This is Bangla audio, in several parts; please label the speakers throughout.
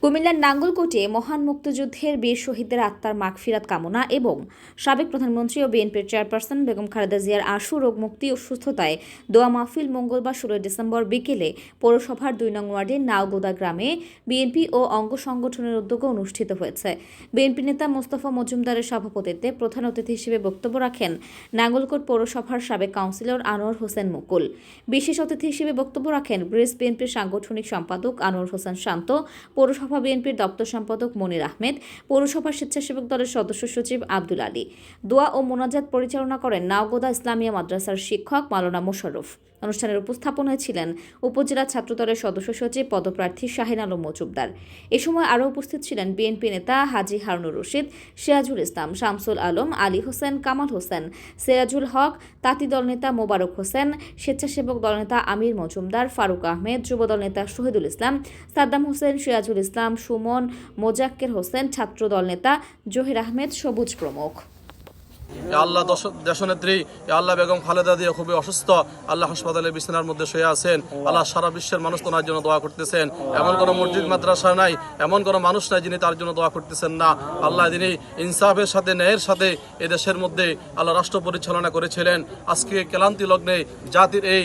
Speaker 1: কুমিল্লার নাঙ্গলকোটে মহান মুক্তিযুদ্ধের বীর শহীদদের আত্মার মাগফিরাত কামনা এবং সাবেক প্রধানমন্ত্রী ও বিএনপির চেয়ারপারসন বেগম খালেদা জিয়ার আশু রোগ মুক্তি ও সুস্থতায় দোয়া মাহফিল মঙ্গলবার 16 ডিসেম্বর বিকেলে পৌরসভার 2 নং ওয়ার্ডের নাওগোদা গ্রামে বিএনপি ও অঙ্গ সংগঠনের উদ্যোগে অনুষ্ঠিত হয়েছে। বিএনপি নেতা মোস্তফা মজুমদারের সভাপতিত্বে প্রধান অতিথি হিসেবে বক্তব্য রাখেন নাঙ্গলকোট পৌরসভার সাবেক কাউন্সিলর আনোয়ার হোসেন মুকুল। বিশেষ অতিথি হিসেবে বক্তব্য রাখেন ব্রিজ বিএনপির সাংগঠনিক সম্পাদক আনোয়ার হোসেন শান্ত, পৌরসভা বিএনপির দপ্তর সম্পাদক মনির আহমেদ, পৌরসভার স্বেচ্ছাসেবক দলের সদস্য সচিব আব্দুল আলী। দোয়া ও মোনাজাত পরিচালনা করেন নাওগোদা ইসলামিয়া মাদ্রাসার শিক্ষক মাওলানা মোশাররফ। অনুষ্ঠানের উপস্থাপনায় ছিলেন উপজেলা ছাত্রদলের সদস্য সচিব পদপ্রার্থী শাহিন আলম মজুমদার। এ সময় আরও উপস্থিত ছিলেন বিএনপি নেতা হাজী হারুনুর রশিদ, সিরাজুল ইসলাম, শামসুল আলম, আলী হোসেন, কামাল হোসেন, সিরাজুল হক, তাঁতি দল নেতা মোবারক হোসেন, স্বেচ্ছাসেবক দল নেতা আমির মজুমদার, ফারুক আহমেদ, যুবদল নেতা শহীদুল ইসলাম, সাদ্দাম হোসেন, সিরাজুল ইসলাম, সুমন, মোজাক্কের হোসেন, ছাত্রদল নেতা জহির আহমেদ, সবুজ প্রমুখ।
Speaker 2: আল্লাহ দেশনেত্রী আল্লাহ বেগম খালেদা জিয়া খুবই অসুস্থ, আল্লাহ হাসপাতালে বিছানার মধ্যে শুয়ে আছেন। আল্লাহ সারা বিশ্বের মানুষ তোনার জন্য দোয়া করতেছেন। এমন কোনো মসজিদ মাদ্রাসা নাই, এমন কোনো মানুষ নাই যিনি তার জন্য দোয়া করতেছেন না। আল্লাহ যিনি ইনসাফের সাথে ন্যায়ের সাথে এদেশের মধ্যে আল্লাহ রাষ্ট্র পরিচালনা করেছিলেন। আজকে ক্লান্তি লগ্নে জাতির এই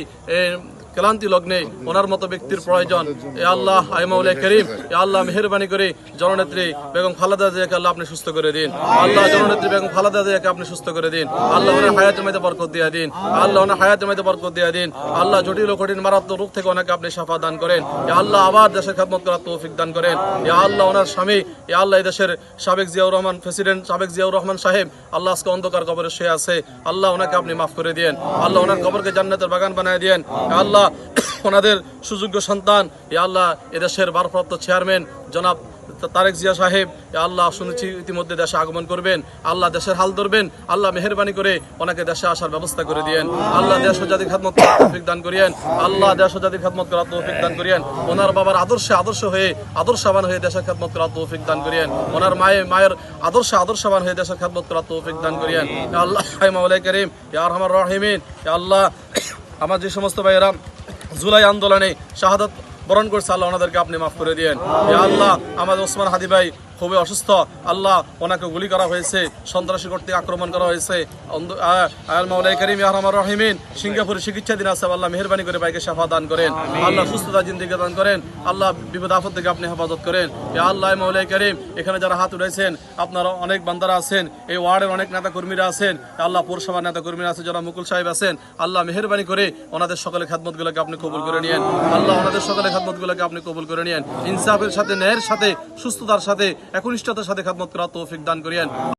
Speaker 2: ক্লান্তি লগ্নে ওনার মতো ব্যক্তির প্রয়োজন। এ আল্লাহ আয় মাওলা করিম, এ আল্লাহ মেহেরবানি করে জননেত্রী বেগম খালেদা জিয়াকে আল্লাহ আপনি সুস্থ করে দিন। আল্লাহ জননেত্রী বেগম খালেদা জিয়াকে আপনি সুস্থ করে দিন। আল্লাহ ওনার হায়াতের মধ্যে বরকত দিয়ে দিন। আল্লাহ ওনার হায়াতের মধ্যে বরকত দিয়ে দিন। আল্লাহ জটিল ও কঠিন মারাত্মক রোগ থেকে ওনাকে আপনি শাফা দান করেন। এ আল্লাহ আবার দেশের খেদমত করার তৌফিক দান করেন। এ আল্লাহ ওনার স্বামী, এ আল্লাহ এই দেশের সাবেক জিয়াউর রহমান প্রেসিডেন্ট, সাবেক জিয়াউর রহমান সাহেব আল্লাহ আজকে অন্ধকার কবরে শুয়ে আছে। আল্লাহ ওনাকে আপনি মাফ করে দিয়েন। আল্লাহ ওনার কবরকে জান্নাতের বাগান বানায় দিয়েন। আল্লাহ ওনাদের সুযোগ্য সন্তান এ আল্লাহ এদেশের ভারপ্রাপ্ত চেয়ারম্যান জনাব তারেক জিয়া সাহেব এ আল্লাহ শুনেছি ইতিমধ্যে দেশে আগমন করবেন। আল্লাহ দেশের হাল ধরবেন। আল্লাহ মেহেরবানি করে ওনাকে দেশে আসার ব্যবস্থা করে দিয়েন। আল্লাহ দেশ ও জাতির খেদমত করার তৌফিক দান করিয়েন। আল্লাহ দেশ ও জাতির খেদমত করার তৌফিক দান করিয়েন। ওনার বাবার আদর্শবান হয়ে দেশের খেদমত করার তৌফিক দান করিয়েন। ওনার মায়ের আদর্শবান হয়ে দেশের খেদমত করার তৌফিক দান করিয়েন। আল্লাহ মাওলা করিম ইয়া আরহামার রাহিমিন। আল্লাহ আমার যে সমস্ত ভাইয়েরা জুলাই আন্দোলনে শাহাদাত বরণ করছে আল্লাহ ওনাদেরকে আপনি মাফ করে দিয়েন। ইয়া আল্লাহ আমাদের ওসমান হাদি ভাই খুবই অসুস্থ, আল্লাহ ওনাকে গুলি করা হয়েছে, সন্ত্রাসী কর্তৃক আক্রমণ করা হয়েছে। মাওলাই করিম ইয়া আরহামার রাহিমিন সিঙ্গাপুরে চিকিৎসা দিন আছে, আল্লাহ মেহেরবানি করে ভাইকে শাফা দান করেন। আল্লাহ সুস্থতা জিন্দেগি দান করেন। আল্লাহ বিপদ আপদ থেকে আপনি হেফাজত করেন। ইয়া আল্লাহ মাওলাই করিম এখানে যারা হাত উঠেছেন আপনারা অনেক বান্দারা আছেন, এই ওয়ার্ডের অনেক নেতা কর্মীরা আছেন, আল্লাহ পৌরসভার নেতা কর্মীরা আছেন, যারা মুকুল সাহেব আছেন, আল্লাহ মেহেরবানি করে ওনাদের সকলের খেদমতগুলোকে আপনি কবুল করে নিয়েন। আল্লাহ ওনাদের সকলের খেদমতগুলোকে আপনি কবুল করে নিয়েন। ইনসাফের সাথে ন্যায়ের সাথে সুস্থতার সাথে একনিষ্ঠতার সাথে খেদমত করার তৌফিক দান করিয়েন।